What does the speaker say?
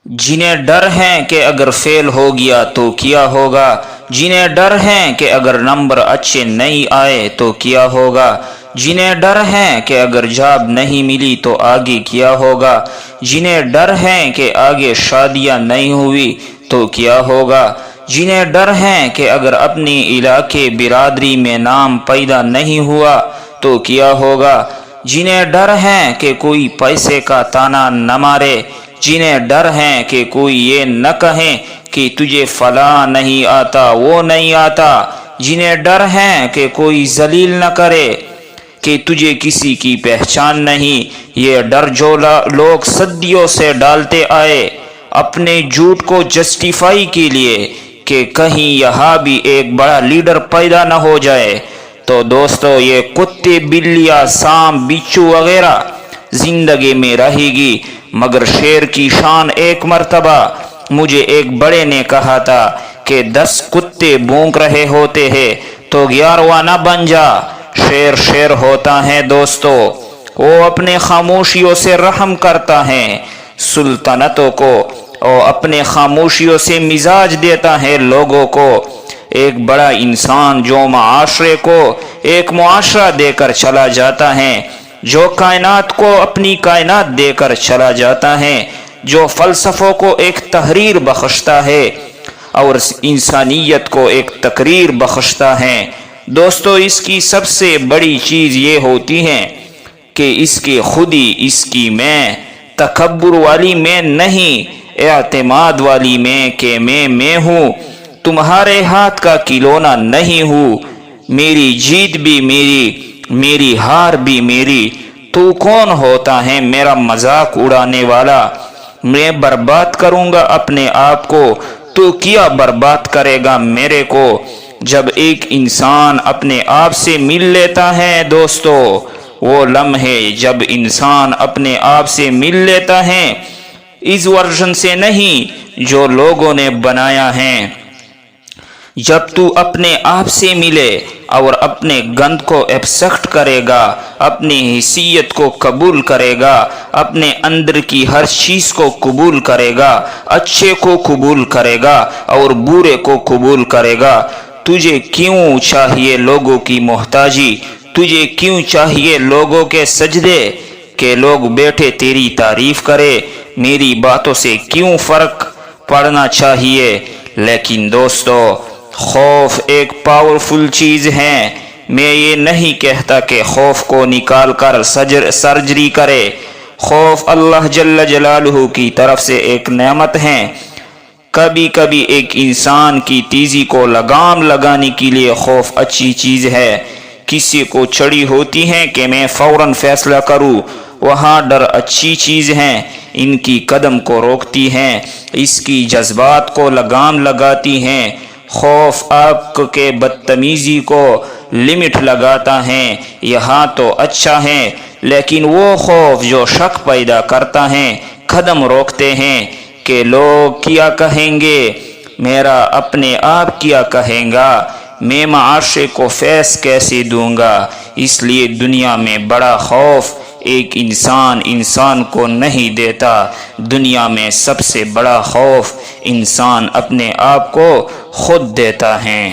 جنہیں ڈر ہے کہ اگر فیل ہو گیا تو کیا ہوگا، جنہیں ڈر ہے کہ اگر نمبر اچھے نہیں آئے تو کیا ہوگا، جنہیں ڈر ہے کہ اگر جاب نہیں ملی تو آگے کیا ہوگا، جنہیں ڈر ہے کہ آگے شادیاں نہیں ہوئی تو کیا ہوگا، جنہیں ڈر ہے کہ اگر اپنی علاقے برادری میں نام پیدا نہیں ہوا تو کیا ہوگا، جنہیں ڈر ہے کہ کوئی پیسے کا طعنہ نہ مارے، جنہیں ڈر ہے کہ کوئی یہ نہ کہے کہ تجھے فلاں نہیں آتا وہ نہیں آتا، جنہیں ڈر ہے کہ کوئی ذلیل نہ کرے کہ تجھے کسی کی پہچان نہیں، یہ ڈر جو لوگ صدیوں سے ڈالتے آئے اپنے جھوٹ کو جسٹیفائی کے لیے کہ کہیں یہاں بھی ایک بڑا لیڈر پیدا نہ ہو جائے، تو دوستو یہ کتے بلیاں سانپ بچھو وغیرہ زندگی میں رہے گی، مگر شیر کی شان ایک مرتبہ مجھے ایک بڑے نے کہا تھا کہ 10 کتے بھونک رہے ہوتے ہیں تو 11واں نہ بن جا، شیر شیر ہوتا ہے دوستو، وہ اپنے خاموشیوں سے رحم کرتا ہے سلطنتوں کو، اور اپنے خاموشیوں سے مزاج دیتا ہے لوگوں کو، ایک بڑا انسان جو معاشرے کو ایک معاشرہ دے کر چلا جاتا ہے، جو کائنات کو اپنی کائنات دے کر چلا جاتا ہے، جو فلسفوں کو ایک تحریر بخشتا ہے اور انسانیت کو ایک تقریر بخشتا ہے، دوستو اس کی سب سے بڑی چیز یہ ہوتی ہے کہ اس کی خودی، اس کی میں، تکبر والی میں نہیں، اعتماد والی میں کہ میں ہوں، تمہارے ہاتھ کا کھلونا نہیں ہوں، میری جیت بھی میری ہار بھی میری، تو کون ہوتا ہے میرا مذاق اڑانے والا، میں برباد کروں گا اپنے آپ کو، تو کیا برباد کرے گا میرے کو، جب ایک انسان اپنے آپ سے مل لیتا ہے دوستو، وہ لمحے جب انسان اپنے آپ سے مل لیتا ہے، اس ورژن سے نہیں جو لوگوں نے بنایا ہے، جب تو اپنے آپ سے ملے اور اپنے گند کو ایکسپٹ کرے گا، اپنی حیثیت کو قبول کرے گا، اپنے اندر کی ہر چیز کو قبول کرے گا، اچھے کو قبول کرے گا اور برے کو قبول کرے گا، تجھے کیوں چاہیے لوگوں کی محتاجی، تجھے کیوں چاہیے لوگوں کے سجدے کہ لوگ بیٹھے تیری تعریف کرے، میری باتوں سے کیوں فرق پڑنا چاہیے، لیکن دوستو خوف ایک پاورفل چیز ہے، میں یہ نہیں کہتا کہ خوف کو نکال کر سرجری کرے، خوف اللہ جل جلالہ کی طرف سے ایک نعمت ہے، کبھی کبھی ایک انسان کی تیزی کو لگام لگانے کے لیے خوف اچھی چیز ہے، کسی کو چڑی ہوتی ہے کہ میں فوراً فیصلہ کروں، وہاں ڈر اچھی چیز ہے، ان کی قدم کو روکتی ہے، اس کی جذبات کو لگام لگاتی ہے، خوف آپ کے بدتمیزی کو لمٹ لگاتا ہے، یہاں تو اچھا ہے، لیکن وہ خوف جو شک پیدا کرتا ہے، قدم روکتے ہیں کہ لوگ کیا کہیں گے، میرا اپنے آپ کیا کہیں گا، میں معاشرے کو فیس کیسے دوں گا، اس لیے دنیا میں بڑا خوف ایک انسان کو نہیں دیتا، دنیا میں سب سے بڑا خوف انسان اپنے آپ کو خود دیتا ہے۔